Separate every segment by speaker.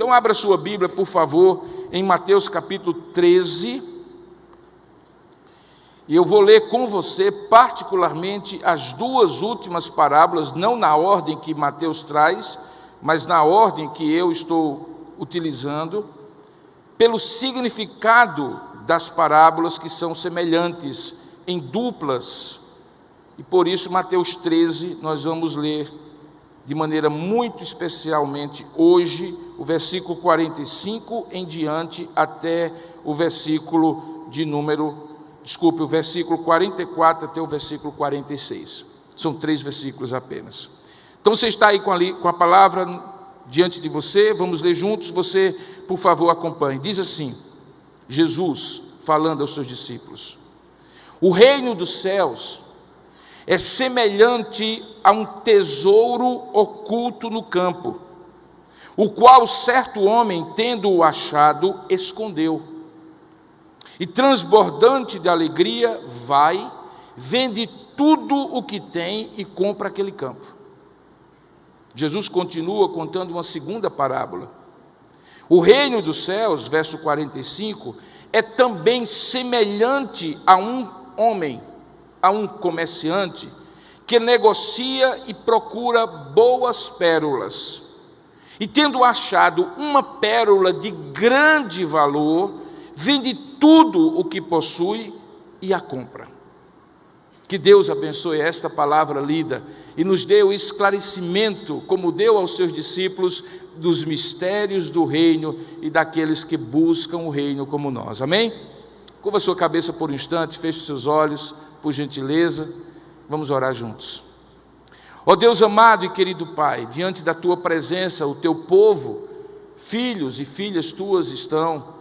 Speaker 1: Então abra sua Bíblia, por favor, em Mateus capítulo 13. E eu vou ler com você particularmente as duas últimas parábolas, não na ordem que Mateus traz, mas na ordem que eu estou utilizando, pelo significado das parábolas que são semelhantes, em duplas. E por isso Mateus 13 nós vamos ler de maneira muito especialmente hoje, o versículo 45 em diante até o versículo o versículo 44 até o versículo 46. São 3 versículos apenas. Então você está aí com a palavra diante de você, vamos ler juntos, você, por favor, acompanhe. Diz assim, Jesus falando aos seus discípulos: o reino dos céus é semelhante a um tesouro oculto no campo, o qual certo homem, tendo-o achado, escondeu. E transbordante de alegria, vai, vende tudo o que tem e compra aquele campo. Jesus continua contando uma segunda parábola. O reino dos céus, verso 45, é também semelhante a um homem, a um comerciante, que negocia e procura boas pérolas. E tendo achado uma pérola de grande valor, vende tudo o que possui e a compra. Que Deus abençoe esta palavra lida e nos dê o esclarecimento, como deu aos seus discípulos, dos mistérios do reino e daqueles que buscam o reino como nós. Amém? Curva sua cabeça por um instante, feche seus olhos, por gentileza, vamos orar juntos. Ó Deus amado e querido Pai, diante da Tua presença, o Teu povo, filhos e filhas Tuas estão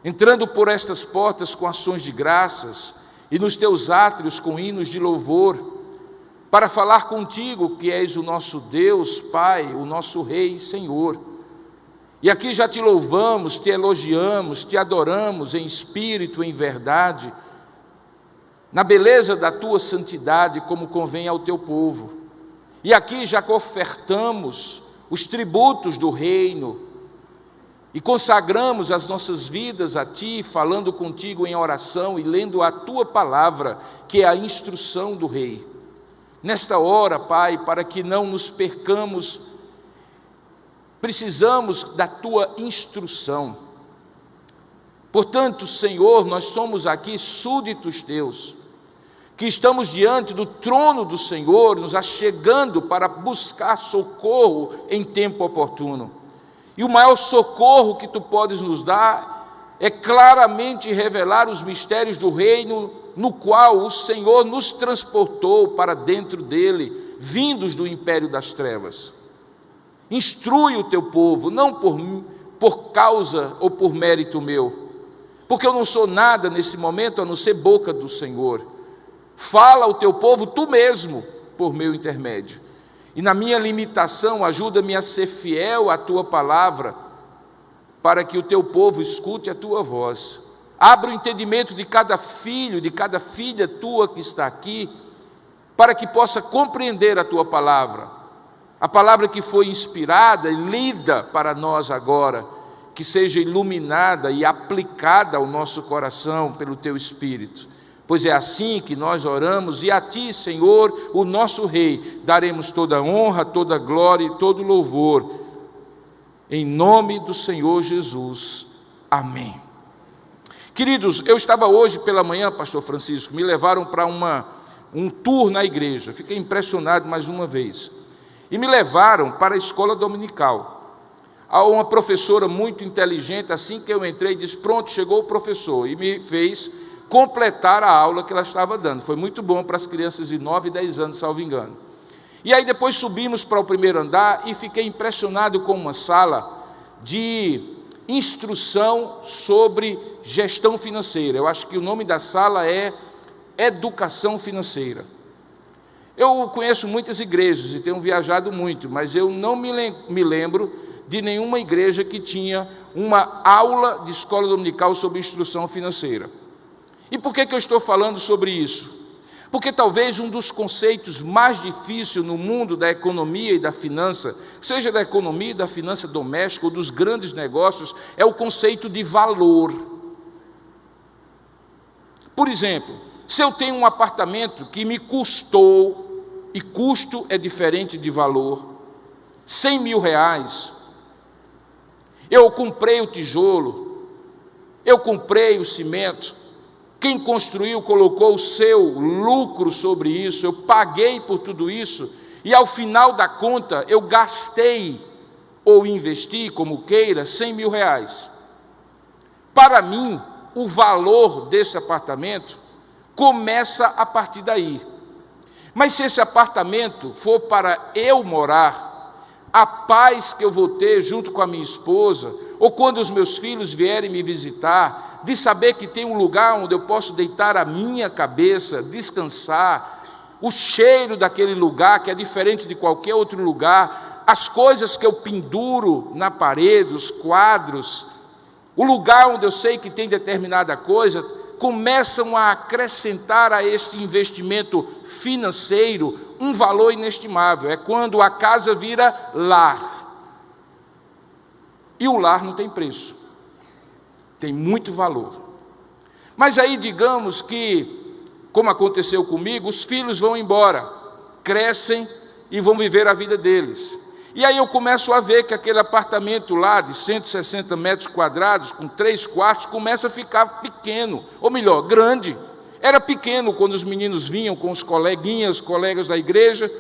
Speaker 1: entrando por estas portas com ações de graças e nos Teus átrios com hinos de louvor, para falar contigo, que és o nosso Deus, Pai, o nosso Rei e Senhor. E aqui já Te louvamos, Te elogiamos, Te adoramos em espírito, em verdade, na beleza da Tua santidade, como convém ao Teu povo. E aqui já ofertamos os tributos do reino e consagramos as nossas vidas a Ti, falando contigo em oração e lendo a Tua palavra, que é a instrução do Rei. Nesta hora, Pai, para que não nos percamos, precisamos da Tua instrução. Portanto, Senhor, nós somos aqui súditos Teus, que estamos diante do trono do Senhor, nos achegando para buscar socorro em tempo oportuno. E o maior socorro que Tu podes nos dar é claramente revelar os mistérios do reino, no qual o Senhor nos transportou para dentro dele, vindos do império das trevas. Instrui o Teu povo, não por causa ou por mérito meu, porque eu não sou nada nesse momento a não ser boca do Senhor. Fala ao Teu povo Tu mesmo, por meu intermédio. E na minha limitação, ajuda-me a ser fiel à Tua palavra, para que o Teu povo escute a Tua voz. Abra o entendimento de cada filho, de cada filha Tua que está aqui, para que possa compreender a Tua palavra. A palavra que foi inspirada e lida para nós agora, que seja iluminada e aplicada ao nosso coração pelo Teu Espírito. Pois é assim que nós oramos, e a Ti, Senhor, o nosso Rei, daremos toda honra, toda glória e todo louvor, em nome do Senhor Jesus. Amém. Queridos, eu estava hoje pela manhã, pastor Francisco, me levaram para um tour na igreja, fiquei impressionado mais uma vez, e me levaram para a escola dominical. Há uma professora muito inteligente, assim que eu entrei, disse: pronto, chegou o professor, e me fez completar a aula que ela estava dando. Foi muito bom para as crianças de 9 e 10 anos, salvo engano. E aí depois subimos para o primeiro andar e fiquei impressionado com uma sala de instrução sobre gestão financeira. Eu acho que o nome da sala é Educação Financeira. Eu conheço muitas igrejas e tenho viajado muito, mas eu não me lembro de nenhuma igreja que tinha uma aula de escola dominical sobre instrução financeira. E por que eu estou falando sobre isso? Porque talvez um dos conceitos mais difíceis no mundo da economia e da finança, seja da economia e da finança doméstica ou dos grandes negócios, é o conceito de valor. Por exemplo, se eu tenho um apartamento que me custou, e custo é diferente de valor, R$100 mil, eu comprei o tijolo, eu comprei o cimento, quem construiu colocou o seu lucro sobre isso, eu paguei por tudo isso, e ao final da conta eu gastei, ou investi, como queira, R$100 mil. Para mim, o valor desse apartamento começa a partir daí. Mas se esse apartamento for para eu morar, a paz que eu vou ter junto com a minha esposa, ou quando os meus filhos vierem me visitar, de saber que tem um lugar onde eu posso deitar a minha cabeça, descansar, o cheiro daquele lugar, que é diferente de qualquer outro lugar, as coisas que eu penduro na parede, os quadros, o lugar onde eu sei que tem determinada coisa, começam a acrescentar a este investimento financeiro um valor inestimável. É quando a casa vira lar. E o lar não tem preço, tem muito valor. Mas aí digamos que, como aconteceu comigo, os filhos vão embora, crescem e vão viver a vida deles. E aí eu começo a ver que aquele apartamento lá de 160 metros quadrados, com 3 quartos, começa a ficar pequeno, ou melhor, grande. Era pequeno quando os meninos vinham com os coleguinhas, colegas da igreja,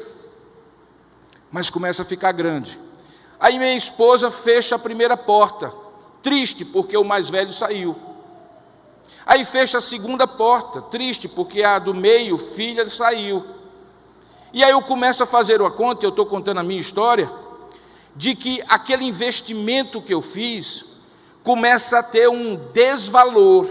Speaker 1: mas começa a ficar grande. Aí minha esposa fecha a primeira porta, triste porque o mais velho saiu. Aí fecha a segunda porta, triste porque a do meio, filha, saiu. E aí eu começo a fazer uma conta, eu estou contando a minha história, de que aquele investimento que eu fiz começa a ter um desvalor,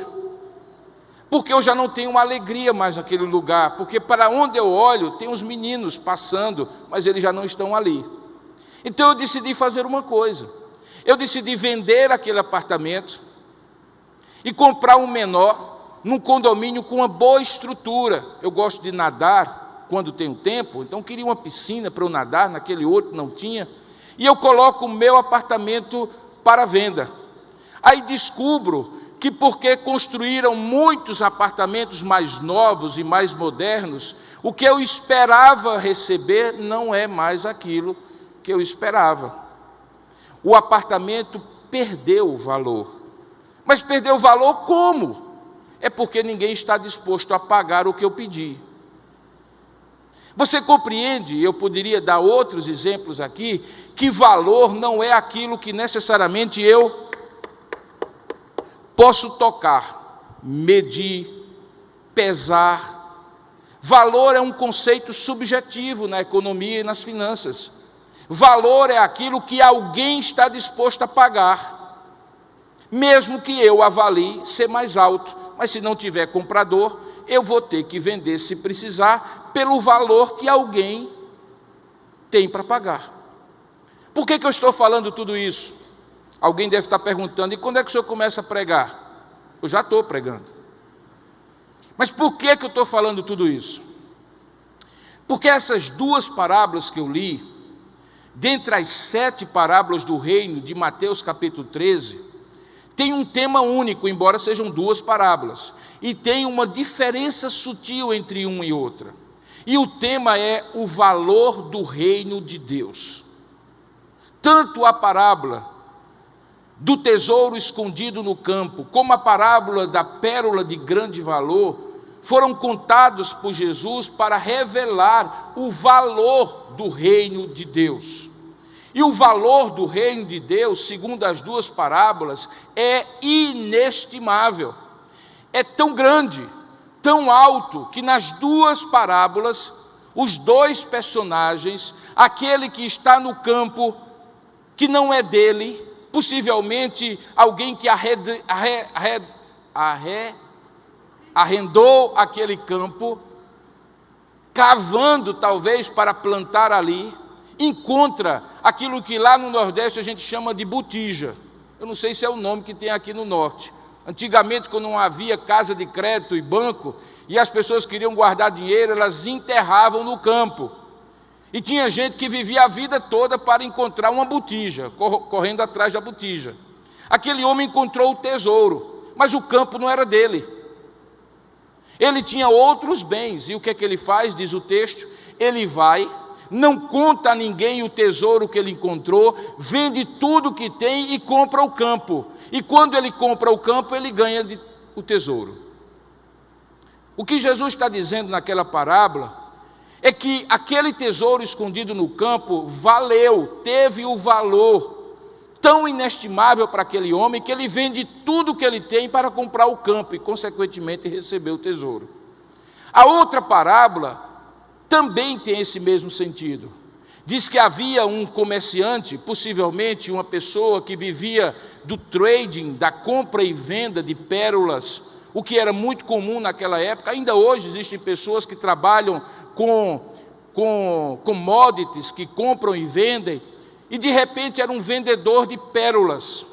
Speaker 1: porque eu já não tenho uma alegria mais naquele lugar, porque para onde eu olho tem os meninos passando, mas eles já não estão ali. Então eu decidi fazer uma coisa, eu decidi vender aquele apartamento e comprar um menor, num condomínio com uma boa estrutura. Eu gosto de nadar quando tenho tempo, então queria uma piscina para eu nadar, naquele outro não tinha, e eu coloco o meu apartamento para venda. Aí descubro que porque construíram muitos apartamentos mais novos e mais modernos, o que eu esperava receber não é mais aquilo que eu esperava. O apartamento perdeu o valor. Mas perdeu o valor como? É porque ninguém está disposto a pagar o que eu pedi. Você compreende, eu poderia dar outros exemplos aqui, que valor não é aquilo que necessariamente eu posso tocar, medir, pesar. Valor é um conceito subjetivo na economia e nas finanças. Valor é aquilo que alguém está disposto a pagar, mesmo que eu avalie ser mais alto, mas se não tiver comprador, eu vou ter que vender se precisar, pelo valor que alguém tem para pagar. Por que eu estou falando tudo isso? Alguém deve estar perguntando, e quando é que o senhor começa a pregar? Eu já estou pregando. Mas por que eu estou falando tudo isso? Porque essas duas parábolas que eu li, dentre as 7 parábolas do reino de Mateus capítulo 13, tem um tema único, embora sejam 2 parábolas, e tem uma diferença sutil entre uma e outra. E o tema é o valor do reino de Deus. Tanto a parábola do tesouro escondido no campo, como a parábola da pérola de grande valor, foram contados por Jesus para revelar o valor do reino de Deus. E o valor do reino de Deus, segundo as 2 parábolas, é inestimável. É tão grande, tão alto, que nas 2 parábolas, os 2 personagens, aquele que está no campo, que não é dele, possivelmente alguém que arrendou aquele campo, cavando talvez para plantar ali, encontra aquilo que lá no Nordeste a gente chama de botija. Eu não sei se é o nome que tem aqui no Norte, Antigamente, quando não havia casa de crédito e banco, e as pessoas queriam guardar dinheiro, elas enterravam no campo. E tinha gente que vivia a vida toda para encontrar uma botija, correndo atrás da botija. Aquele homem encontrou o tesouro, mas o campo não era dele. Ele tinha outros bens, e o que é que ele faz, diz o texto? Ele vai, não conta a ninguém o tesouro que ele encontrou, vende tudo que tem e compra o campo. E quando ele compra o campo, ele ganha o tesouro. O que Jesus está dizendo naquela parábola é que aquele tesouro escondido no campo valeu, teve o valor tão inestimável para aquele homem que ele vende tudo que ele tem para comprar o campo e, consequentemente, receber o tesouro. A outra parábola também tem esse mesmo sentido. Diz que havia um comerciante, possivelmente uma pessoa que vivia do trading, da compra e venda de pérolas, o que era muito comum naquela época. Ainda hoje existem pessoas que trabalham com commodities, que compram e vendem, e de repente era um vendedor de pérolas.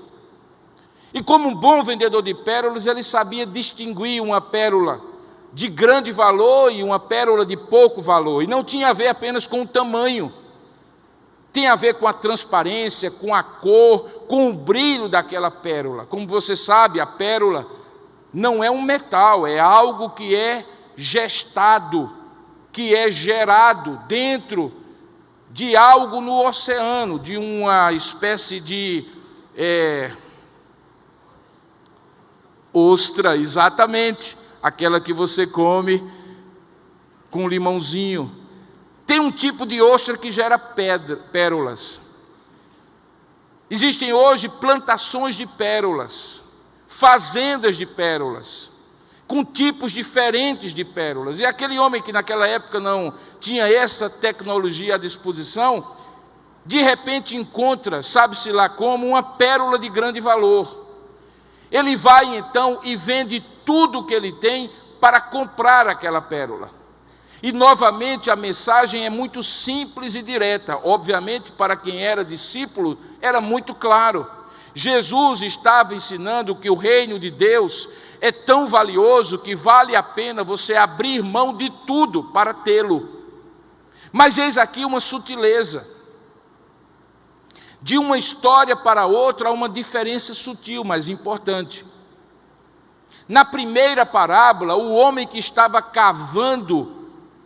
Speaker 1: E como um bom vendedor de pérolas, ele sabia distinguir uma pérola de grande valor e uma pérola de pouco valor. E não tinha a ver apenas com o tamanho, tem a ver com a transparência, com a cor, com o brilho daquela pérola. Como você sabe, a pérola não é um metal, é algo que é gestado, que é gerado dentro de algo no oceano, de uma espécie de ostra, exatamente, aquela que você come com limãozinho. Tem um tipo de ostra que gera pérolas. Existem hoje plantações de pérolas, fazendas de pérolas, com tipos diferentes de pérolas. E aquele homem que naquela época não tinha essa tecnologia à disposição, de repente encontra, sabe-se lá como, uma pérola de grande valor. Ele vai então e vende tudo o que ele tem para comprar aquela pérola. E novamente a mensagem é muito simples e direta. Obviamente, para quem era discípulo, era muito claro. Jesus estava ensinando que o reino de Deus é tão valioso que vale a pena você abrir mão de tudo para tê-lo. Mas eis aqui uma sutileza. De uma história para outra há uma diferença sutil, mas importante. Na primeira parábola, o homem que estava cavando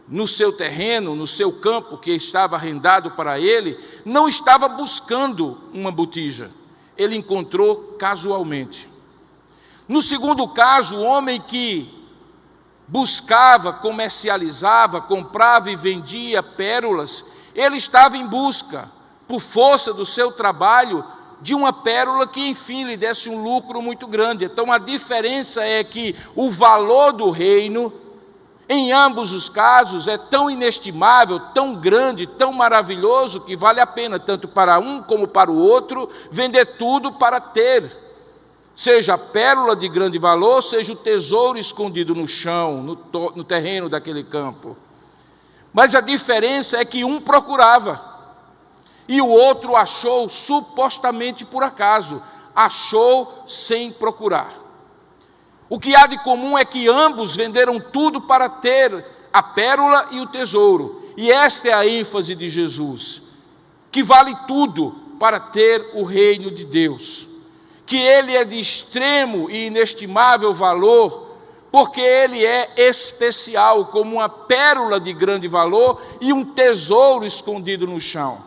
Speaker 1: no seu terreno, no seu campo que estava arrendado para ele, não estava buscando uma botija, ele encontrou casualmente. No segundo caso, o homem que buscava, comercializava, comprava e vendia pérolas, ele estava em busca, por força do seu trabalho, de uma pérola que enfim lhe desse um lucro muito grande. Então a diferença é que o valor do reino, em ambos os casos, é tão inestimável, tão grande, tão maravilhoso, que vale a pena, tanto para um como para o outro, vender tudo para ter. Seja a pérola de grande valor, seja o tesouro escondido no chão, no terreno daquele campo. Mas a diferença é que um procurava, e o outro achou supostamente por acaso, achou sem procurar. O que há de comum é que ambos venderam tudo para ter a pérola e o tesouro. E esta é a ênfase de Jesus, que vale tudo para ter o reino de Deus. Que ele é de extremo e inestimável valor, porque ele é especial, como uma pérola de grande valor e um tesouro escondido no chão.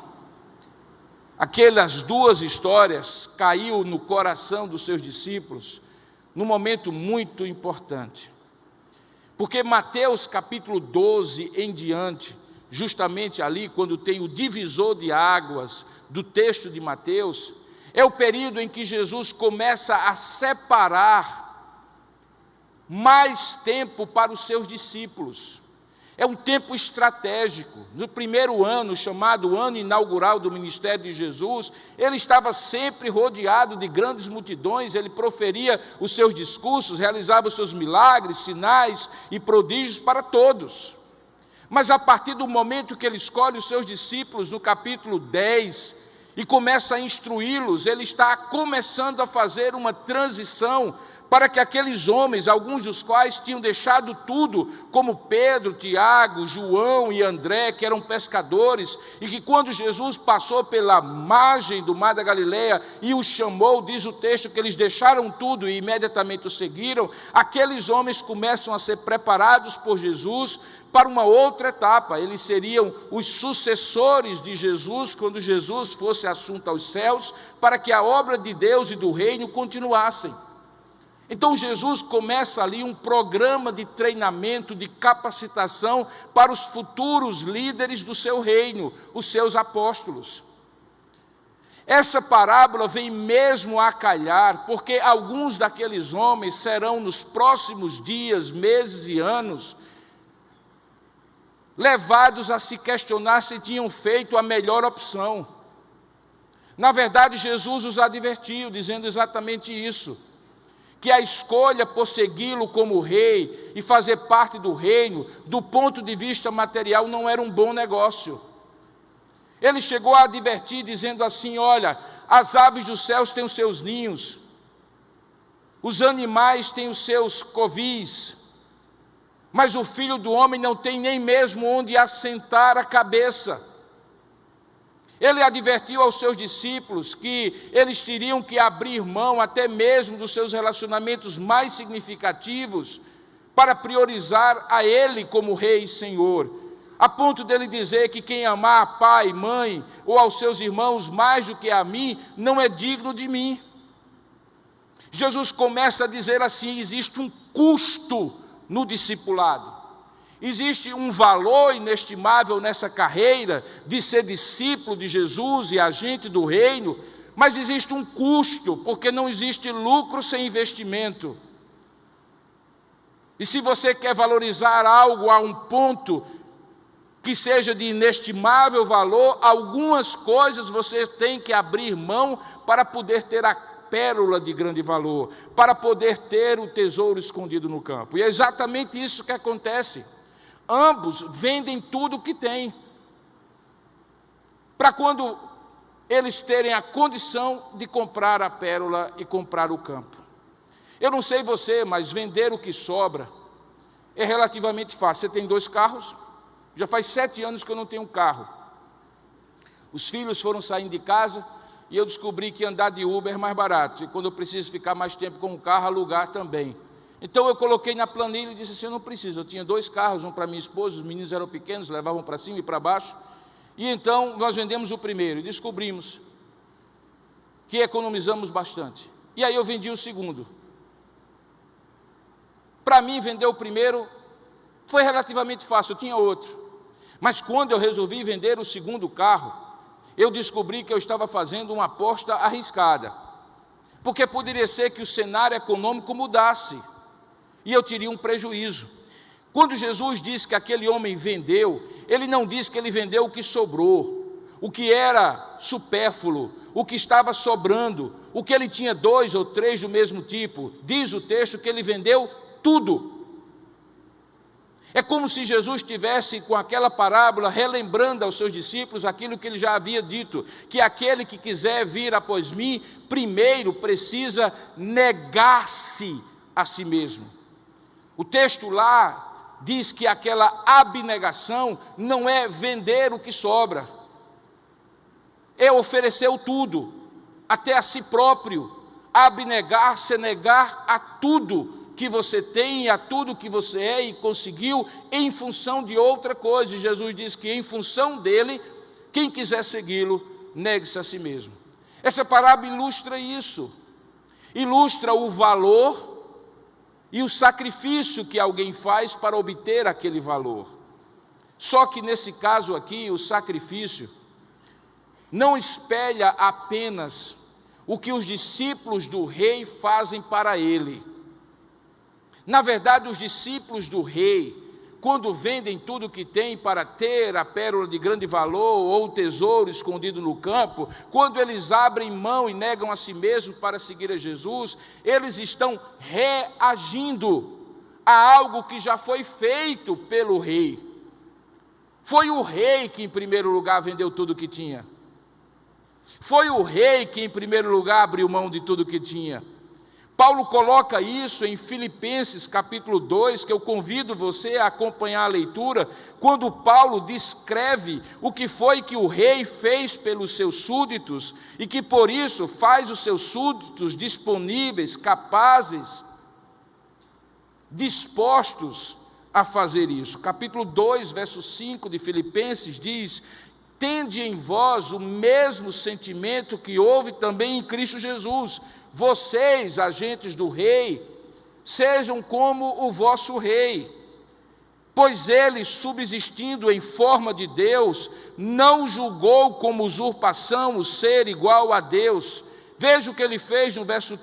Speaker 1: Aquelas duas histórias caiu no coração dos seus discípulos num momento muito importante, porque Mateus capítulo 12 em diante, justamente ali quando tem o divisor de águas do texto de Mateus, é o período em que Jesus começa a separar mais tempo para os seus discípulos. É um tempo estratégico. No primeiro ano, chamado ano inaugural do ministério de Jesus, ele estava sempre rodeado de grandes multidões, ele proferia os seus discursos, realizava os seus milagres, sinais e prodígios para todos. Mas a partir do momento que ele escolhe os seus discípulos, no capítulo 10, e começa a instruí-los, ele está começando a fazer uma transição para que aqueles homens, alguns dos quais tinham deixado tudo, como Pedro, Tiago, João e André, que eram pescadores, e que quando Jesus passou pela margem do mar da Galileia e os chamou, diz o texto que eles deixaram tudo e imediatamente o seguiram, aqueles homens começam a ser preparados por Jesus para uma outra etapa. Eles seriam os sucessores de Jesus quando Jesus fosse assunto aos céus, para que a obra de Deus e do reino continuassem. Então Jesus começa ali um programa de treinamento, de capacitação para os futuros líderes do seu reino, os seus apóstolos. Essa parábola vem mesmo a calhar, porque alguns daqueles homens serão nos próximos dias, meses e anos, levados a se questionar se tinham feito a melhor opção. Na verdade, Jesus os advertiu, dizendo exatamente isso, que a escolha por segui-lo como rei e fazer parte do reino, do ponto de vista material, não era um bom negócio. Ele chegou a advertir, dizendo assim: olha, as aves dos céus têm os seus ninhos, os animais têm os seus covis, mas o Filho do Homem não tem nem mesmo onde assentar a cabeça. Ele advertiu aos seus discípulos que eles teriam que abrir mão até mesmo dos seus relacionamentos mais significativos para priorizar a Ele como Rei e Senhor, a ponto dele dizer que quem amar a pai, mãe ou aos seus irmãos mais do que a mim, não é digno de mim. Jesus começa a dizer assim: existe um custo no discipulado. Existe um valor inestimável nessa carreira de ser discípulo de Jesus e agente do reino, mas existe um custo, porque não existe lucro sem investimento. E se você quer valorizar algo a um ponto que seja de inestimável valor, algumas coisas você tem que abrir mão para poder ter a pérola de grande valor, para poder ter o tesouro escondido no campo. E é exatamente isso que acontece. Ambos vendem tudo o que têm, para quando eles terem a condição de comprar a pérola e comprar o campo. Eu não sei você, mas vender o que sobra é relativamente fácil. Você tem 2 carros? Já faz 7 anos que eu não tenho um carro. Os filhos foram saindo de casa e eu descobri que andar de Uber é mais barato. E quando eu preciso ficar mais tempo com o carro, alugar também. Então eu coloquei na planilha e disse assim: eu não preciso. Eu tinha 2 carros, um para minha esposa, os meninos eram pequenos, levavam para cima e para baixo. E então nós vendemos o primeiro e descobrimos que economizamos bastante. E aí eu vendi o segundo. Para mim, vender o primeiro foi relativamente fácil, eu tinha outro. Mas quando eu resolvi vender o segundo carro, eu descobri que eu estava fazendo uma aposta arriscada, porque poderia ser que o cenário econômico mudasse e eu teria um prejuízo. Quando Jesus disse que aquele homem vendeu, ele não disse que ele vendeu o que sobrou, o que era supérfluo, o que estava sobrando, o que ele tinha 2 ou 3 do mesmo tipo. Diz o texto que ele vendeu tudo. É como se Jesus estivesse com aquela parábola relembrando aos seus discípulos aquilo que ele já havia dito, que aquele que quiser vir após mim, primeiro precisa negar-se a si mesmo. O texto lá diz que aquela abnegação não é vender o que sobra, é oferecer o tudo, até a si próprio. Abnegar-se é negar a tudo que você tem, a tudo que você é e conseguiu, em função de outra coisa. E Jesus diz que em função dele, quem quiser segui-lo, negue-se a si mesmo. Essa parábola ilustra isso, ilustra o valor e o sacrifício que alguém faz para obter aquele valor. Só que nesse caso aqui, o sacrifício não espelha apenas o que os discípulos do rei fazem para ele. Na verdade, os discípulos do rei, quando vendem tudo o que têm para ter a pérola de grande valor ou o tesouro escondido no campo, quando eles abrem mão e negam a si mesmos para seguir a Jesus, eles estão reagindo a algo que já foi feito pelo rei. Foi o rei que em primeiro lugar vendeu tudo o que tinha. Foi o rei que em primeiro lugar abriu mão de tudo o que tinha, Paulo coloca isso em Filipenses capítulo 2, que eu convido você a acompanhar a leitura, quando Paulo descreve o que foi que o rei fez pelos seus súditos, e que por isso faz os seus súditos disponíveis, capazes, dispostos a fazer isso. Capítulo 2, verso 5 de Filipenses diz: tende em vós o mesmo sentimento que houve também em Cristo Jesus. Vocês, agentes do rei, sejam como o vosso rei, pois ele, subsistindo em forma de Deus, não julgou como usurpação o ser igual a Deus. Veja o que ele fez no verso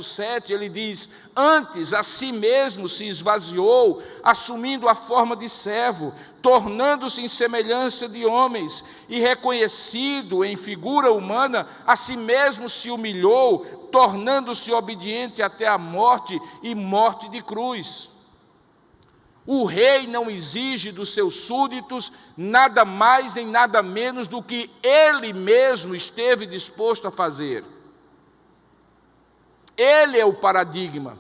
Speaker 1: 7, ele diz: antes a si mesmo se esvaziou, assumindo a forma de servo, tornando-se em semelhança de homens, e reconhecido em figura humana, a si mesmo se humilhou, tornando-se obediente até a morte, e morte de cruz. O rei não exige dos seus súditos nada mais nem nada menos do que ele mesmo esteve disposto a fazer. Ele é o paradigma,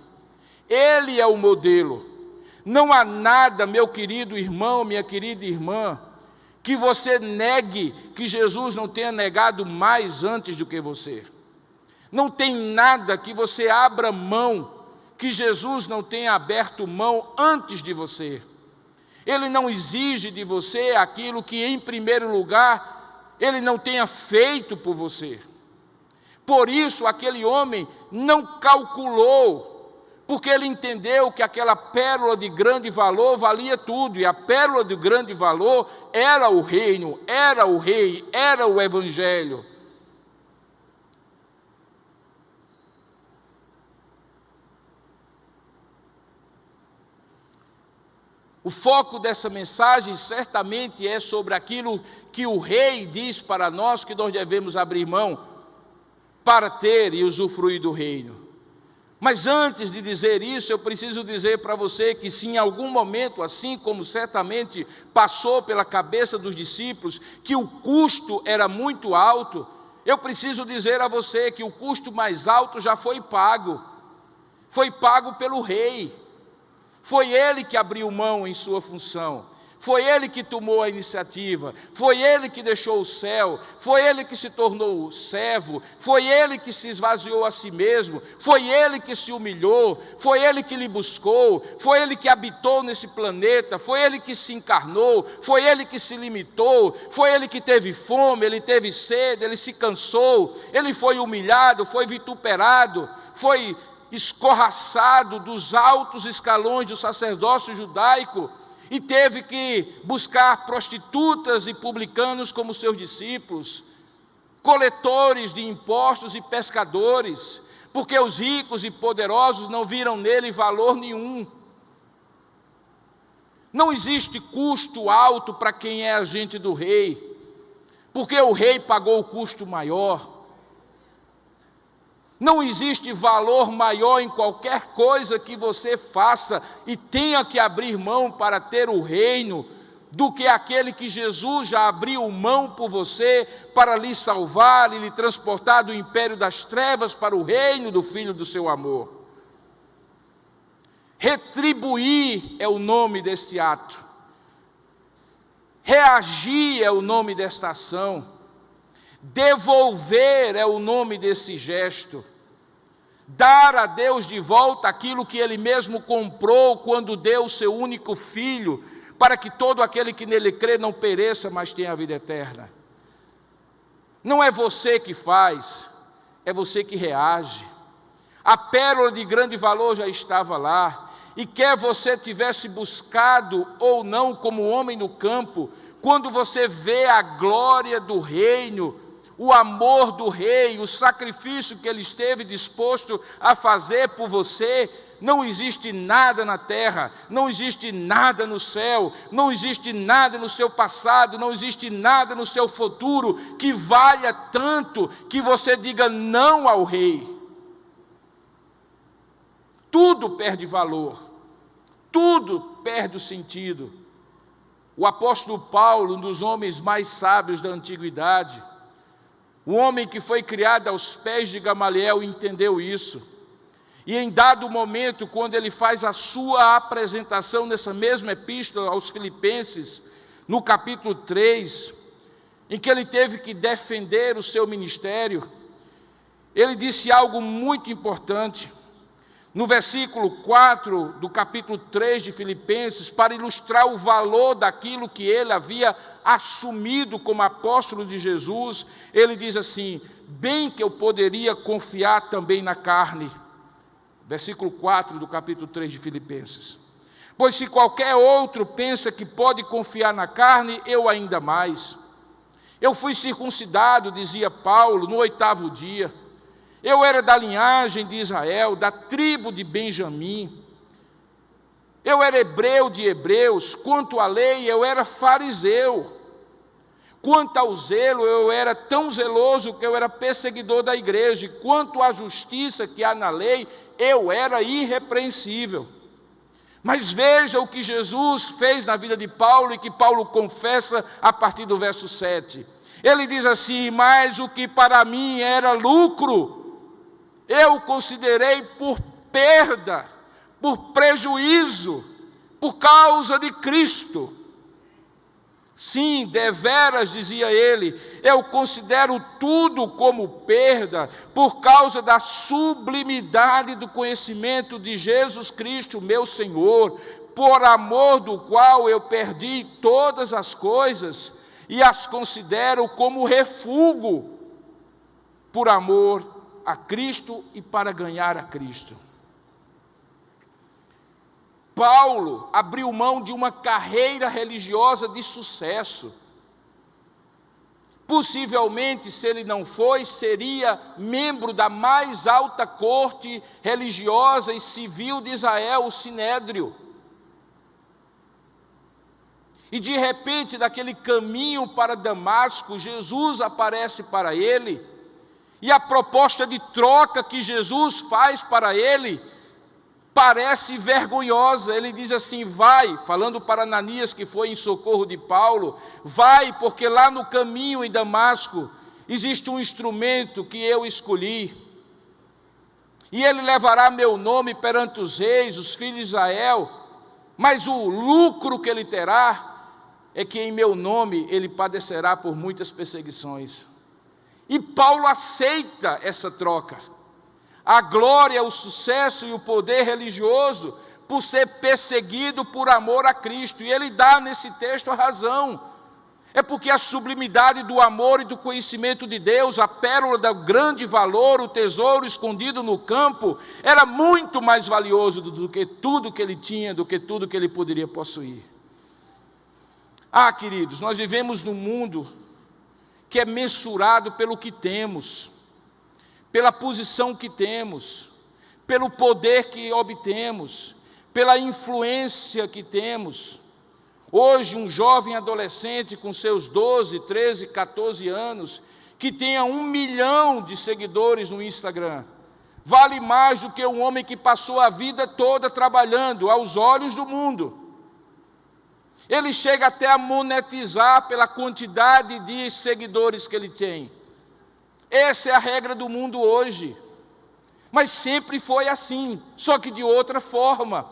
Speaker 1: ele é o modelo. Não há nada, meu querido irmão, minha querida irmã, que você negue que Jesus não tenha negado mais antes do que você. Não tem nada que você abra mão que Jesus não tenha aberto mão antes de você. Ele não exige de você aquilo que, em primeiro lugar, ele não tenha feito por você. Por isso, aquele homem não calculou, porque ele entendeu que aquela pérola de grande valor valia tudo, e a pérola de grande valor era o reino, era o rei, era o evangelho. O foco dessa mensagem certamente é sobre aquilo que o rei diz para nós que nós devemos abrir mão para ter e usufruir do reino. Mas antes de dizer isso, eu preciso dizer para você que se em algum momento, assim como certamente passou pela cabeça dos discípulos, que o custo era muito alto, eu preciso dizer a você que o custo mais alto já foi pago pelo rei. Foi ele que abriu mão em sua função, foi ele que tomou a iniciativa, foi ele que deixou o céu, foi ele que se tornou servo, foi ele que se esvaziou a si mesmo, foi ele que se humilhou, foi ele que lhe buscou, foi ele que habitou nesse planeta, foi ele que se encarnou, foi ele que se limitou, foi ele que teve fome, ele teve sede, ele se cansou, ele foi humilhado, foi vituperado, foi escorraçado dos altos escalões do sacerdócio judaico, e teve que buscar prostitutas e publicanos como seus discípulos, coletores de impostos e pescadores, porque os ricos e poderosos não viram nele valor nenhum. Não existe custo alto para quem é agente do rei, porque o rei pagou o custo maior. Não existe valor maior em qualquer coisa que você faça e tenha que abrir mão para ter o reino, do que aquele que Jesus já abriu mão por você para lhe salvar e lhe transportar do império das trevas para o reino do Filho do seu amor. Retribuir é o nome deste ato. Reagir é o nome desta ação. Devolver é o nome desse gesto. Dar a Deus de volta aquilo que Ele mesmo comprou quando deu o seu único filho, para que todo aquele que nele crê não pereça, mas tenha a vida eterna. Não é você que faz, é você que reage. A pérola de grande valor já estava lá, e quer você tivesse buscado ou não como homem no campo, quando você vê a glória do reino, o amor do rei, o sacrifício que ele esteve disposto a fazer por você, não existe nada na terra, não existe nada no céu, não existe nada no seu passado, não existe nada no seu futuro que valha tanto que você diga não ao rei. Tudo perde valor, tudo perde o sentido. O apóstolo Paulo, um dos homens mais sábios da antiguidade, O homem que foi criado aos pés de Gamaliel entendeu isso. E em dado momento, quando ele faz a sua apresentação nessa mesma epístola aos Filipenses, no capítulo 3, em que ele teve que defender o seu ministério, ele disse algo muito importante. No versículo 4 do capítulo 3 de Filipenses, para ilustrar o valor daquilo que ele havia assumido como apóstolo de Jesus, ele diz assim: bem que eu poderia confiar também na carne. Versículo 4 do capítulo 3 de Filipenses. Pois se qualquer outro pensa que pode confiar na carne, eu ainda mais. Eu fui circuncidado, dizia Paulo, no 8º dia. Eu era da linhagem de Israel, da tribo de Benjamim. Eu era hebreu de hebreus. Quanto à lei, eu era fariseu. Quanto ao zelo, eu era tão zeloso que eu era perseguidor da igreja. E quanto à justiça que há na lei, eu era irrepreensível. Mas veja o que Jesus fez na vida de Paulo e que Paulo confessa a partir do verso 7. Ele diz assim: mas o que para mim era lucro, eu considerei por perda, por prejuízo, por causa de Cristo. Sim, deveras, dizia ele, eu considero tudo como perda, por causa da sublimidade do conhecimento de Jesus Cristo, meu Senhor, por amor do qual eu perdi todas as coisas e as considero como refúgio, por amor a Cristo e para ganhar a Cristo. Paulo abriu mão de uma carreira religiosa de sucesso. Possivelmente, se ele não foi, seria membro da mais alta corte religiosa e civil de Israel, o Sinédrio. E de repente, naquele caminho para Damasco, Jesus aparece para ele. E a proposta de troca que Jesus faz para ele parece vergonhosa. Ele diz assim: vai, falando para Ananias, que foi em socorro de Paulo, vai, porque lá no caminho em Damasco existe um instrumento que eu escolhi, e ele levará meu nome perante os reis, os filhos de Israel, mas o lucro que ele terá é que em meu nome ele padecerá por muitas perseguições. E Paulo aceita essa troca. A glória, o sucesso e o poder religioso por ser perseguido por amor a Cristo. E ele dá nesse texto a razão. É porque a sublimidade do amor e do conhecimento de Deus, a pérola do grande valor, o tesouro escondido no campo, era muito mais valioso do que tudo que ele tinha, do que tudo que ele poderia possuir. Ah, queridos, nós vivemos num mundo que é mensurado pelo que temos, pela posição que temos, pelo poder que obtemos, pela influência que temos. Hoje, um jovem adolescente com seus 12, 13, 14 anos, que tenha 1 milhão de seguidores no Instagram, vale mais do que um homem que passou a vida toda trabalhando aos olhos do mundo. Ele chega até a monetizar pela quantidade de seguidores que ele tem. Essa é a regra do mundo hoje. Mas sempre foi assim, só que de outra forma.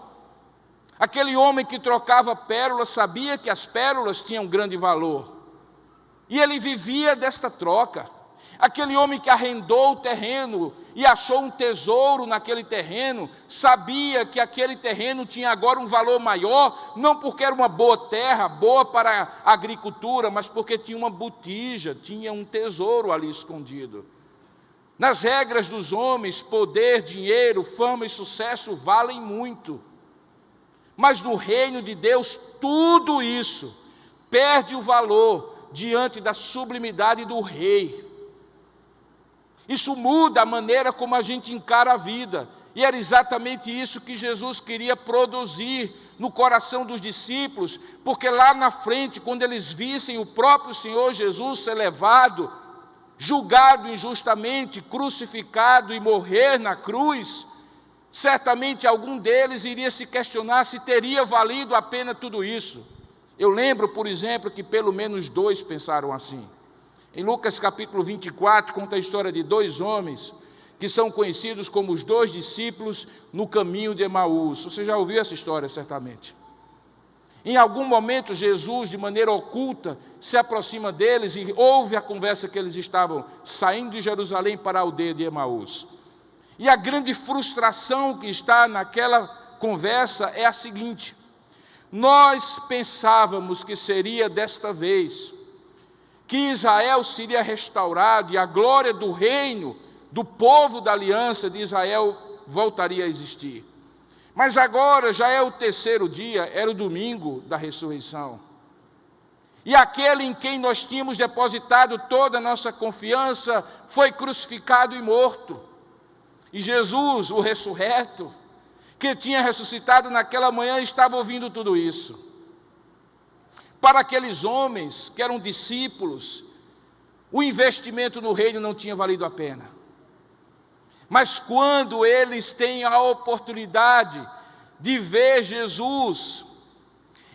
Speaker 1: Aquele homem que trocava pérolas sabia que as pérolas tinham grande valor. E ele vivia desta troca. Aquele homem que arrendou o terreno e achou um tesouro naquele terreno, sabia que aquele terreno tinha agora um valor maior, não porque era uma boa terra, boa para a agricultura, mas porque tinha uma botija, tinha um tesouro ali escondido. Nas regras dos homens, poder, dinheiro, fama e sucesso valem muito. Mas no reino de Deus, tudo isso perde o valor diante da sublimidade do Rei. Isso muda a maneira como a gente encara a vida. E era exatamente isso que Jesus queria produzir no coração dos discípulos, porque lá na frente, quando eles vissem o próprio Senhor Jesus ser levado, julgado injustamente, crucificado e morrer na cruz, certamente algum deles iria se questionar se teria valido a pena tudo isso. Eu lembro, por exemplo, que pelo menos 2 pensaram assim. Em Lucas capítulo 24, conta a história de dois homens que são conhecidos como os dois discípulos no caminho de Emaús. Você já ouviu essa história, certamente. Em algum momento, Jesus, de maneira oculta, se aproxima deles e ouve a conversa que eles estavam saindo de Jerusalém para a aldeia de Emaús. E a grande frustração que está naquela conversa é a seguinte: nós pensávamos que seria desta vez, que Israel seria restaurado e a glória do reino, do povo da aliança de Israel voltaria a existir. Mas agora já é o terceiro dia, era o domingo da ressurreição. E aquele em quem nós tínhamos depositado toda a nossa confiança foi crucificado e morto. E Jesus, o ressurreto, que tinha ressuscitado naquela manhã, estava ouvindo tudo isso. Para aqueles homens que eram discípulos, o investimento no reino não tinha valido a pena. Mas quando eles têm a oportunidade de ver Jesus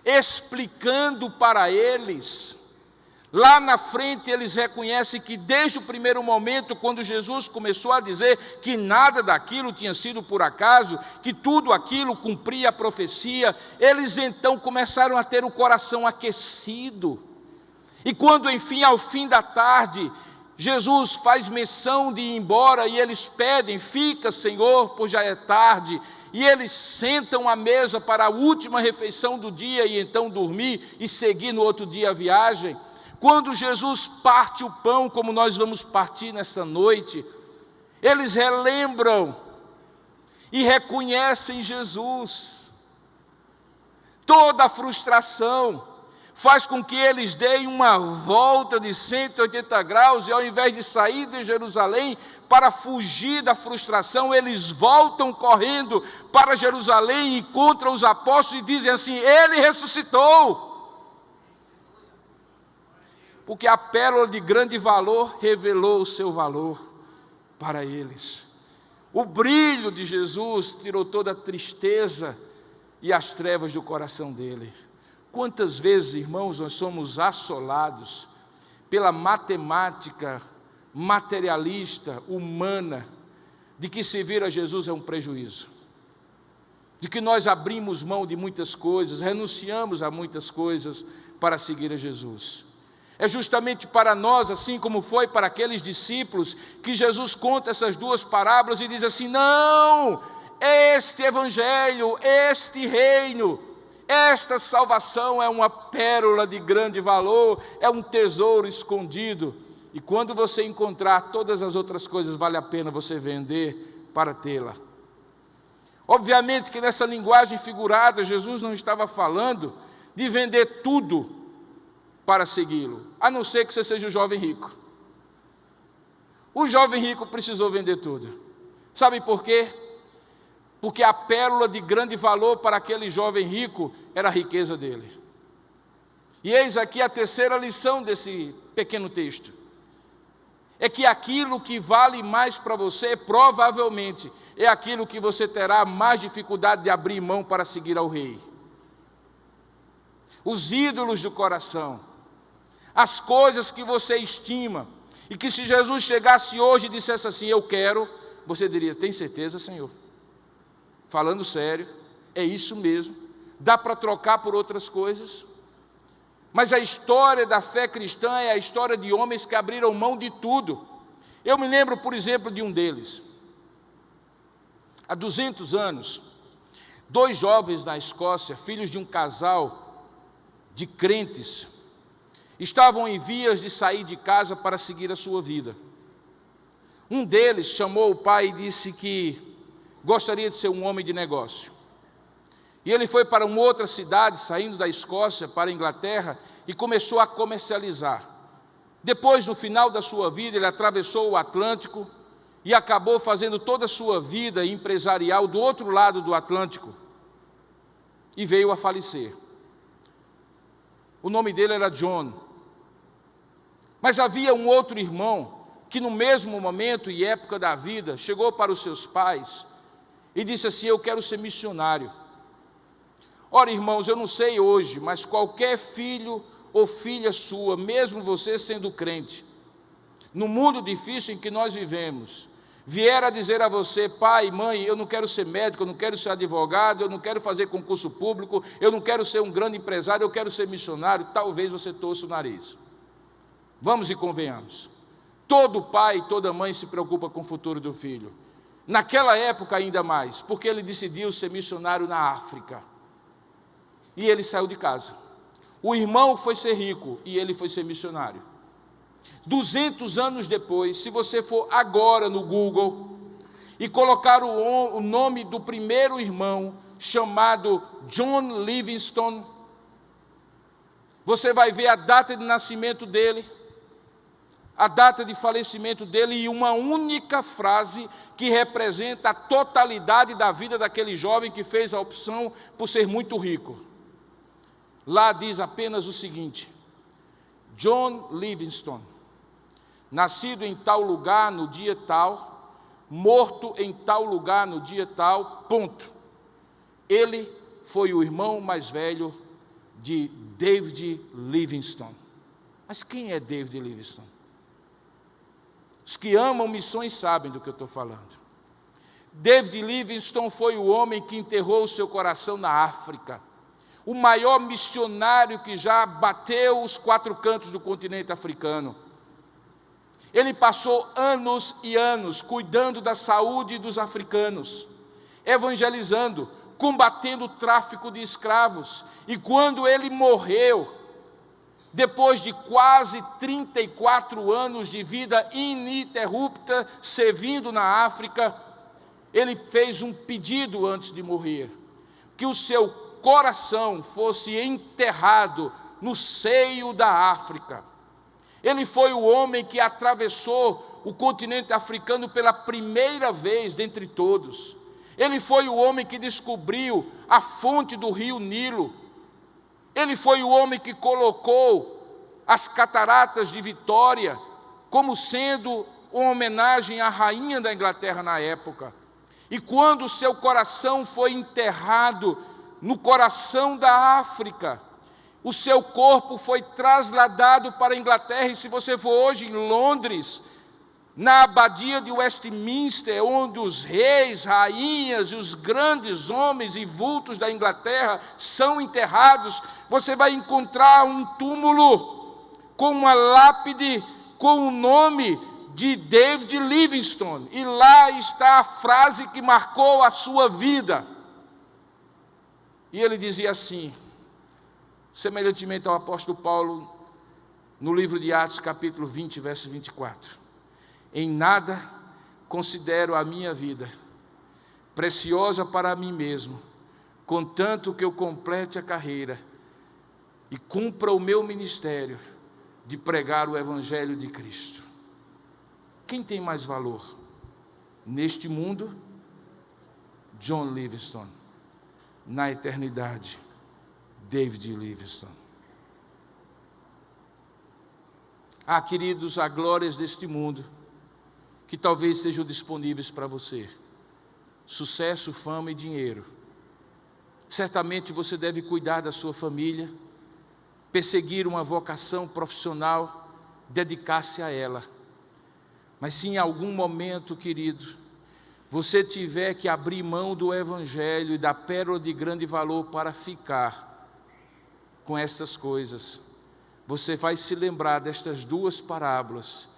Speaker 1: explicando para eles, lá na frente eles reconhecem que desde o primeiro momento, quando Jesus começou a dizer que nada daquilo tinha sido por acaso, que tudo aquilo cumpria a profecia, eles então começaram a ter o coração aquecido. E quando enfim, ao fim da tarde, Jesus faz menção de ir embora e eles pedem: fica, Senhor, pois já é tarde. E eles sentam à mesa para a última refeição do dia e então dormir e seguir no outro dia a viagem. Quando Jesus parte o pão, como nós vamos partir nessa noite, eles relembram e reconhecem Jesus. Toda a frustração faz com que eles deem uma volta de 180 graus e ao invés de sair de Jerusalém para fugir da frustração, eles voltam correndo para Jerusalém, encontram os apóstolos e dizem assim: ele ressuscitou. Porque a pérola de grande valor revelou o seu valor para eles. O brilho de Jesus tirou toda a tristeza e as trevas do coração dele. Quantas vezes, irmãos, nós somos assolados pela matemática materialista, humana, de que servir a Jesus é um prejuízo, de que nós abrimos mão de muitas coisas, renunciamos a muitas coisas para seguir a Jesus. É justamente para nós, assim como foi para aqueles discípulos, que Jesus conta essas duas parábolas e diz assim: não, este evangelho, este reino, esta salvação é uma pérola de grande valor, é um tesouro escondido, e quando você encontrar todas as outras coisas, vale a pena você vender para tê-la. Obviamente que nessa linguagem figurada, Jesus não estava falando de vender tudo para segui-lo, a não ser que você seja o jovem rico. O jovem rico precisou vender tudo. Sabe por quê? Porque a pérola de grande valor para aquele jovem rico era a riqueza dele. E eis aqui a terceira lição desse pequeno texto: é que aquilo que vale mais para você, provavelmente, é aquilo que você terá mais dificuldade de abrir mão para seguir ao rei. Os ídolos do coração, as coisas que você estima, e que se Jesus chegasse hoje e dissesse assim: eu quero, você diria: tem certeza, Senhor? Falando sério, é isso mesmo? Dá para trocar por outras coisas? Mas a história da fé cristã é a história de homens que abriram mão de tudo. Eu me lembro, por exemplo, de um deles. Há 200 anos, dois jovens na Escócia, filhos de um casal de crentes, estavam em vias de sair de casa para seguir a sua vida. Um deles chamou o pai e disse que gostaria de ser um homem de negócio. E ele foi para uma outra cidade, saindo da Escócia para a Inglaterra, e começou a comercializar. Depois, no final da sua vida, ele atravessou o Atlântico e acabou fazendo toda a sua vida empresarial do outro lado do Atlântico, e veio a falecer. O nome dele era John. Mas havia um outro irmão que no mesmo momento e época da vida chegou para os seus pais e disse assim: eu quero ser missionário. Ora, irmãos, eu não sei hoje, mas qualquer filho ou filha sua, mesmo você sendo crente, no mundo difícil em que nós vivemos, vier a dizer a você: pai, mãe, eu não quero ser médico, eu não quero ser advogado, eu não quero fazer concurso público, eu não quero ser um grande empresário, eu quero ser missionário, talvez você torça o nariz. Vamos e convenhamos. Todo pai, toda mãe se preocupa com o futuro do filho. Naquela época ainda mais, porque ele decidiu ser missionário na África. E ele saiu de casa. O irmão foi ser rico e ele foi ser missionário. 200 anos depois, se você for agora no Google e colocar o nome do primeiro irmão, chamado John Livingstone, você vai ver a data de nascimento dele, a data de falecimento dele e uma única frase que representa a totalidade da vida daquele jovem que fez a opção por ser muito rico. Lá diz apenas o seguinte: John Livingstone, nascido em tal lugar no dia tal, morto em tal lugar no dia tal, ponto. Ele foi o irmão mais velho de David Livingstone. Mas quem é David Livingstone? Os que amam missões sabem do que eu estou falando. David Livingstone foi o homem que enterrou o seu coração na África, o maior missionário que já bateu os 4 cantos do continente africano. Ele passou anos e anos cuidando da saúde dos africanos, evangelizando, combatendo o tráfico de escravos. E quando ele morreu, depois de quase 34 anos de vida ininterrupta servindo na África, ele fez um pedido antes de morrer: que o seu coração fosse enterrado no seio da África. Ele foi o homem que atravessou o continente africano pela primeira vez dentre todos. Ele foi o homem que descobriu a fonte do rio Nilo. Ele foi o homem que colocou as cataratas de Vitória como sendo uma homenagem à rainha da Inglaterra na época. E quando o seu coração foi enterrado no coração da África, o seu corpo foi trasladado para a Inglaterra. E se você for hoje em Londres, na abadia de Westminster, onde os reis, rainhas e os grandes homens e vultos da Inglaterra são enterrados, você vai encontrar um túmulo com uma lápide com o nome de David Livingstone, e lá está a frase que marcou a sua vida. E ele dizia assim, semelhantemente ao apóstolo Paulo, no livro de Atos, capítulo 20, verso 24: em nada considero a minha vida preciosa para mim mesmo, contanto que eu complete a carreira e cumpra o meu ministério de pregar o evangelho de Cristo. Quem tem mais valor neste mundo? John Livingstone. Na eternidade, David Livingstone. Queridos, há glórias deste mundo que talvez sejam disponíveis para você: sucesso, fama e dinheiro. Certamente você deve cuidar da sua família, perseguir uma vocação profissional, dedicar-se a ela. Mas se em algum momento, querido, você tiver que abrir mão do evangelho e da pérola de grande valor para ficar com essas coisas, você vai se lembrar destas 2 parábolas,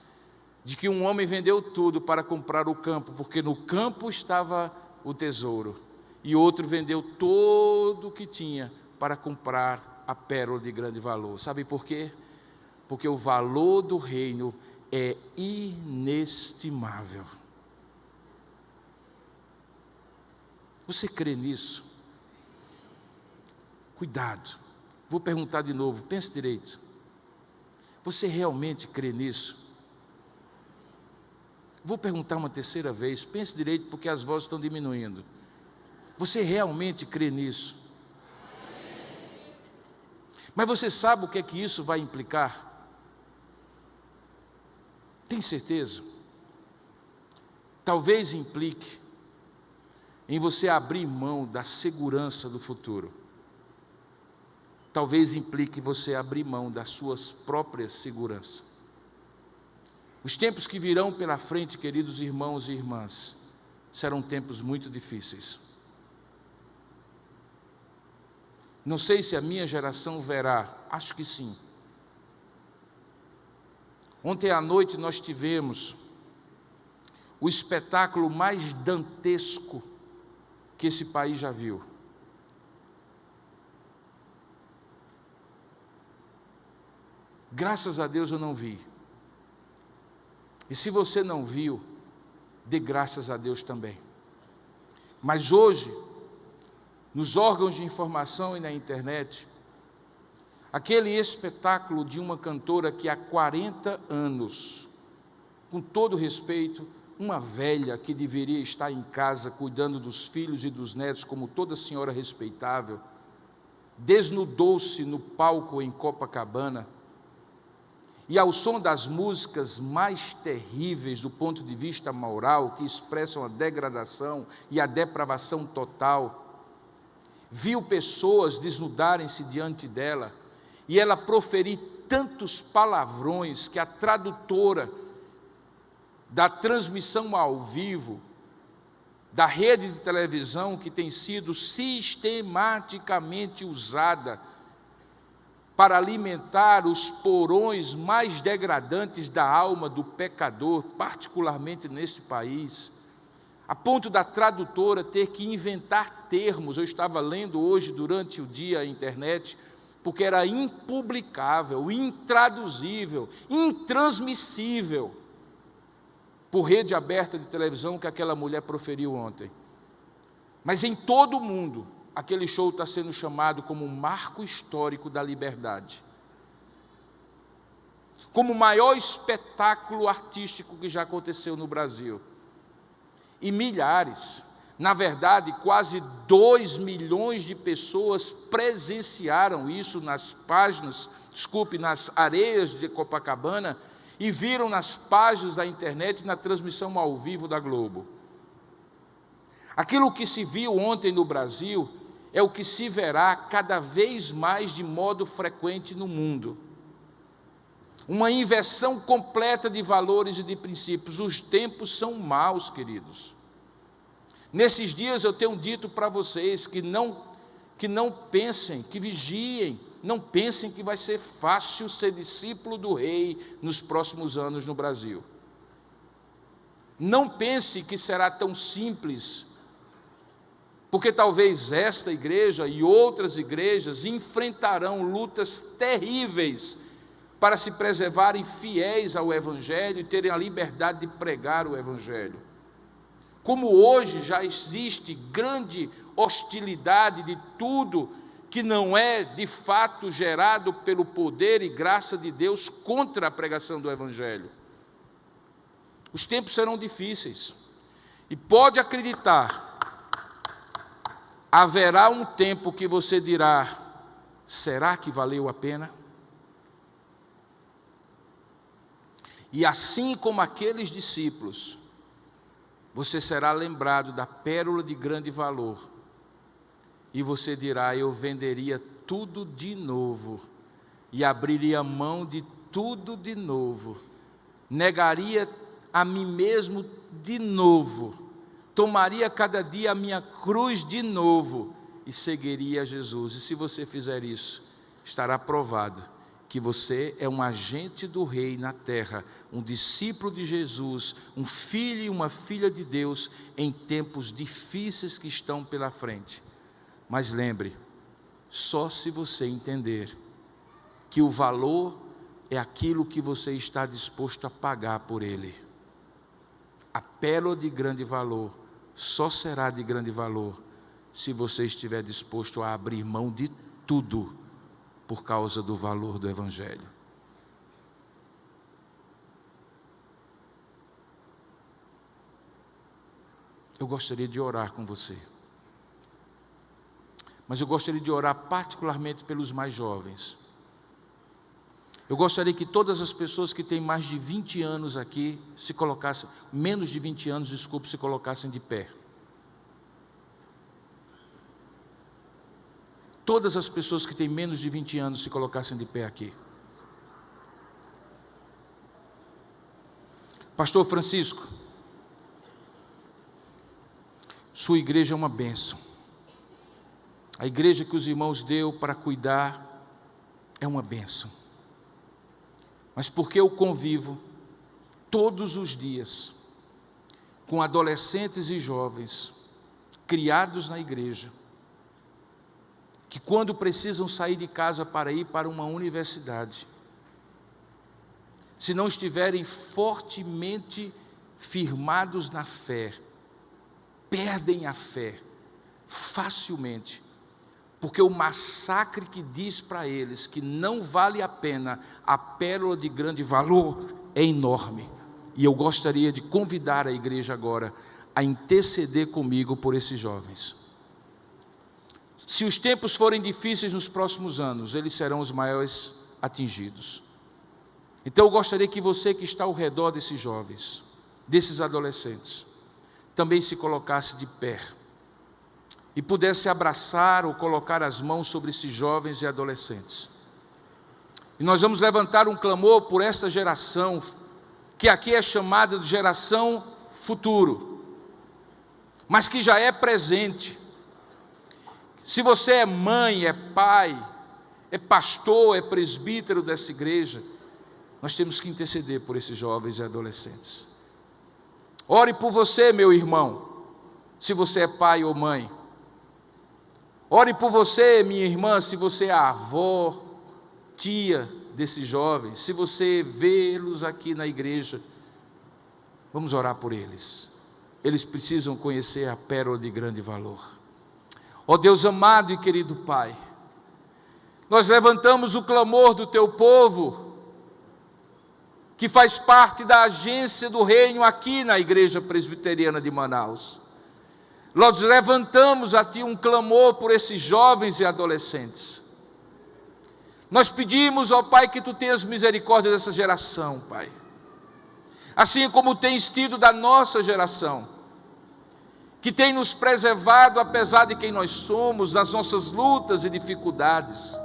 Speaker 1: de que um homem vendeu tudo para comprar o campo, porque no campo estava o tesouro, e outro vendeu todo o que tinha para comprar a pérola de grande valor. Sabe por quê? Porque o valor do reino é inestimável. Você crê nisso? Cuidado, vou perguntar de novo, pense direito. Você realmente crê nisso? Vou perguntar uma terceira vez, pense direito, porque as vozes estão diminuindo. Você realmente crê nisso? Mas você sabe o que é que isso vai implicar? Tem certeza? Talvez implique em você abrir mão da segurança do futuro. Talvez implique você abrir mão das suas próprias seguranças. Os tempos que virão pela frente, queridos irmãos e irmãs, serão tempos muito difíceis. Não sei se a minha geração verá, acho que sim. Ontem à noite nós tivemos o espetáculo mais dantesco que esse país já viu. Graças a Deus eu não vi. E se você não viu, dê graças a Deus também. Mas hoje, nos órgãos de informação e na internet, aquele espetáculo de uma cantora que há 40 anos, com todo respeito, uma velha que deveria estar em casa cuidando dos filhos e dos netos como toda senhora respeitável, desnudou-se no palco em Copacabana, e ao som das músicas mais terríveis do ponto de vista moral, que expressam a degradação e a depravação total, viu pessoas desnudarem-se diante dela, e ela proferir tantos palavrões que a tradutora da transmissão ao vivo, da rede de televisão que tem sido sistematicamente usada para alimentar os porões mais degradantes da alma do pecador, particularmente nesse país, a ponto da tradutora ter que inventar termos. Eu estava lendo hoje durante o dia a internet, porque era impublicável, intraduzível, intransmissível, por rede aberta de televisão, que aquela mulher proferiu ontem. Mas em todo o mundo, aquele show está sendo chamado como um marco histórico da liberdade, como o maior espetáculo artístico que já aconteceu no Brasil. E milhares, na verdade, quase 2 milhões de pessoas presenciaram isso nas areias de Copacabana, e viram nas páginas da internet, na transmissão ao vivo da Globo. Aquilo que se viu ontem no Brasil é o que se verá cada vez mais de modo frequente no mundo. Uma inversão completa de valores e de princípios. Os tempos são maus, queridos. Nesses dias eu tenho dito para vocês que não pensem, que vigiem, não pensem que vai ser fácil ser discípulo do rei nos próximos anos no Brasil. Não pense que será tão simples, porque talvez esta igreja e outras igrejas enfrentarão lutas terríveis para se preservarem fiéis ao Evangelho e terem a liberdade de pregar o Evangelho. Como hoje já existe grande hostilidade de tudo que não é de fato gerado pelo poder e graça de Deus contra a pregação do Evangelho. Os tempos serão difíceis, e pode acreditar, haverá um tempo que você dirá: será que valeu a pena? E assim como aqueles discípulos, você será lembrado da pérola de grande valor, e você dirá: eu venderia tudo de novo, e abriria mão de tudo de novo, negaria a mim mesmo de novo, tomaria cada dia a minha cruz de novo, e seguiria Jesus. E se você fizer isso, estará provado que você é um agente do rei na terra, um discípulo de Jesus, um filho e uma filha de Deus, em tempos difíceis que estão pela frente. Mas lembre, só se você entender que o valor é aquilo que você está disposto a pagar por ele. A pérola de grande valor só será de grande valor se você estiver disposto a abrir mão de tudo por causa do valor do Evangelho. Eu gostaria de orar com você, mas eu gostaria de orar particularmente pelos mais jovens. Eu gostaria que todas as pessoas que têm mais de 20 anos aqui, menos de 20 anos, desculpe, se colocassem de pé. Todas as pessoas que têm menos de 20 anos se colocassem de pé aqui. Pastor Francisco, sua igreja é uma bênção. A igreja que os irmãos deu para cuidar é uma bênção. Mas porque eu convivo todos os dias com adolescentes e jovens criados na igreja, que quando precisam sair de casa para ir para uma universidade, se não estiverem fortemente firmados na fé, perdem a fé facilmente, porque o massacre que diz para eles que não vale a pena a pérola de grande valor é enorme. E eu gostaria de convidar a igreja agora a interceder comigo por esses jovens. Se os tempos forem difíceis nos próximos anos, eles serão os maiores atingidos. Então eu gostaria que você que está ao redor desses jovens, desses adolescentes, também se colocasse de pé e pudesse abraçar ou colocar as mãos sobre esses jovens e adolescentes. E nós vamos levantar um clamor por essa geração, que aqui é chamada de geração futuro, mas que já é presente. Se você é mãe, é pai, é pastor, é presbítero dessa igreja, nós temos que interceder por esses jovens e adolescentes. Ore por você, meu irmão, se você é pai ou mãe. Ore por você, minha irmã, se você é a avó, tia desses jovens, se você vê-los aqui na igreja. Vamos orar por eles. Eles precisam conhecer a pérola de grande valor. Ó Deus amado e querido Pai, nós levantamos o clamor do Teu povo, que faz parte da agência do reino aqui na Igreja Presbiteriana de Manaus. Nós levantamos a Ti um clamor por esses jovens e adolescentes. Nós pedimos, ó Pai, que Tu tenhas misericórdia dessa geração, Pai. Assim como tens tido da nossa geração, que tem nos preservado apesar de quem nós somos, das nossas lutas e dificuldades.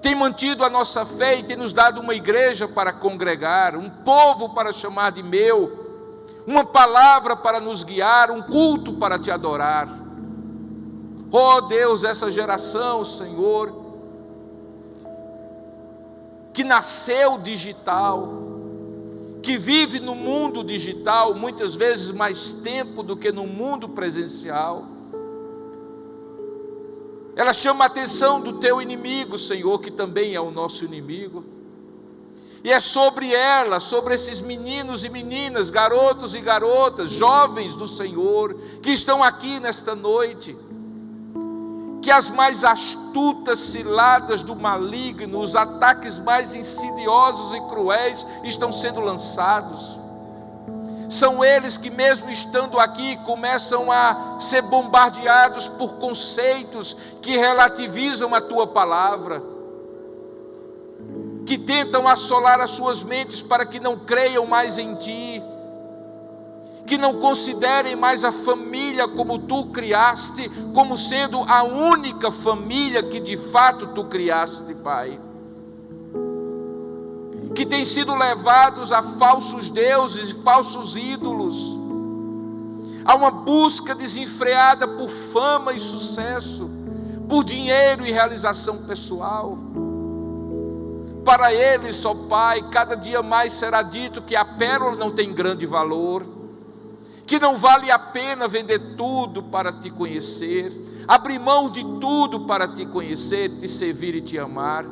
Speaker 1: Tem mantido a nossa fé e tem nos dado uma igreja para congregar, um povo para chamar de meu, uma palavra para nos guiar, um culto para Te adorar. Ó Deus, essa geração, Senhor, que nasceu digital, que vive no mundo digital, muitas vezes mais tempo do que no mundo presencial, ela chama a atenção do Teu inimigo, Senhor, que também é o nosso inimigo, e é sobre ela, sobre esses meninos e meninas, garotos e garotas, jovens do Senhor, que estão aqui nesta noite, que as mais astutas ciladas do maligno, os ataques mais insidiosos e cruéis estão sendo lançados. São eles que, mesmo estando aqui, começam a ser bombardeados por conceitos que relativizam a Tua palavra, que tentam assolar as suas mentes para que não creiam mais em Ti, que não considerem mais a família como Tu criaste, como sendo a única família que de fato Tu criaste, Pai. Que têm sido levados a falsos deuses e falsos ídolos, a uma busca desenfreada por fama e sucesso, por dinheiro e realização pessoal. Para eles, ó Pai, cada dia mais será dito que a pérola não tem grande valor, que não vale a pena vender tudo para Te conhecer, abrir mão de tudo para Te conhecer, Te servir e Te amar.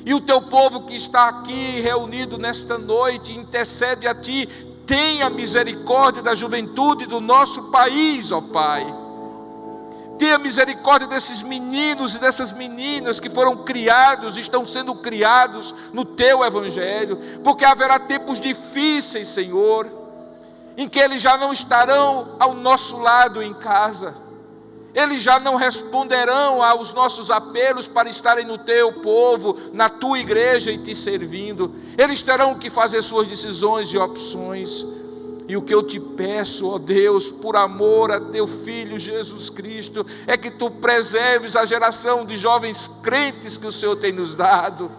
Speaker 1: E o Teu povo que está aqui reunido nesta noite intercede a Ti: tenha misericórdia da juventude do nosso país, ó Pai. Tenha misericórdia desses meninos e dessas meninas que foram criados, estão sendo criados no Teu Evangelho, porque haverá tempos difíceis, Senhor, em que eles já não estarão ao nosso lado em casa, eles já não responderão aos nossos apelos para estarem no Teu povo, na Tua igreja e Te servindo. Eles terão que fazer suas decisões e opções. E o que eu Te peço, ó Deus, por amor a Teu Filho Jesus Cristo, é que Tu preserves a geração de jovens crentes que o Senhor tem nos dado,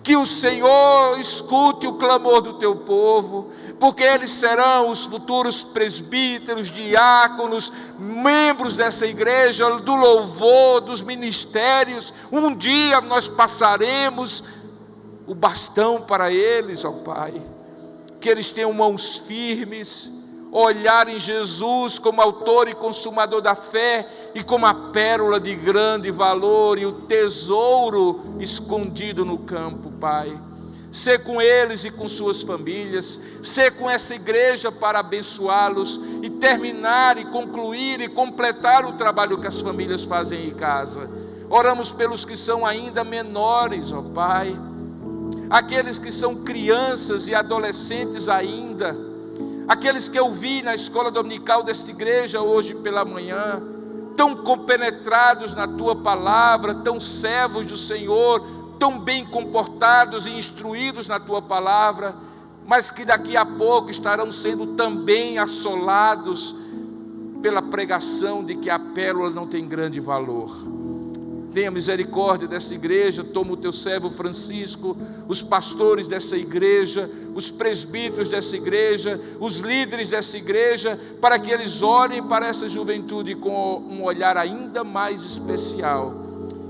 Speaker 1: Que o Senhor escute o clamor do teu povo, porque eles serão os futuros presbíteros, diáconos, membros dessa igreja, do louvor, dos ministérios. Um dia nós passaremos o bastão para eles, ó Pai. Que eles tenham mãos firmes, olhar em Jesus como autor e consumador da fé e como a pérola de grande valor e o tesouro escondido no campo, Pai. Sê com eles e com suas famílias, sê com essa igreja para abençoá-los e terminar e concluir e completar o trabalho que as famílias fazem em casa. Oramos pelos que são ainda menores, ó Pai, aqueles que são crianças e adolescentes ainda, aqueles que eu vi na escola dominical desta igreja hoje pela manhã, tão compenetrados na Tua palavra, tão servos do Senhor, tão bem comportados e instruídos na Tua palavra, mas que daqui a pouco estarão sendo também assolados pela pregação de que a pérola não tem grande valor. Tenha misericórdia dessa igreja, toma o teu servo Francisco, os pastores dessa igreja, os presbíteros dessa igreja, os líderes dessa igreja, para que eles olhem para essa juventude com um olhar ainda mais especial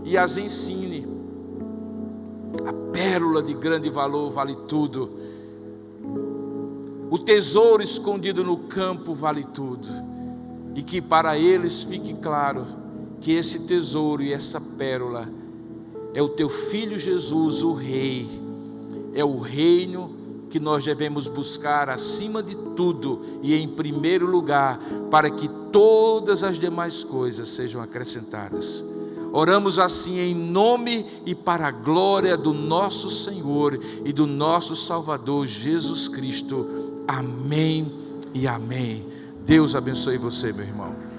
Speaker 1: e as ensine. A pérola de grande valor vale tudo. O tesouro escondido no campo vale tudo. E que para eles fique claro que esse tesouro e essa pérola é o teu Filho Jesus, o Rei. É o reino que nós devemos buscar acima de tudo e em primeiro lugar, para que todas as demais coisas sejam acrescentadas. Oramos assim em nome e para a glória do nosso Senhor e do nosso Salvador Jesus Cristo. Amém e amém. Deus abençoe você, meu irmão.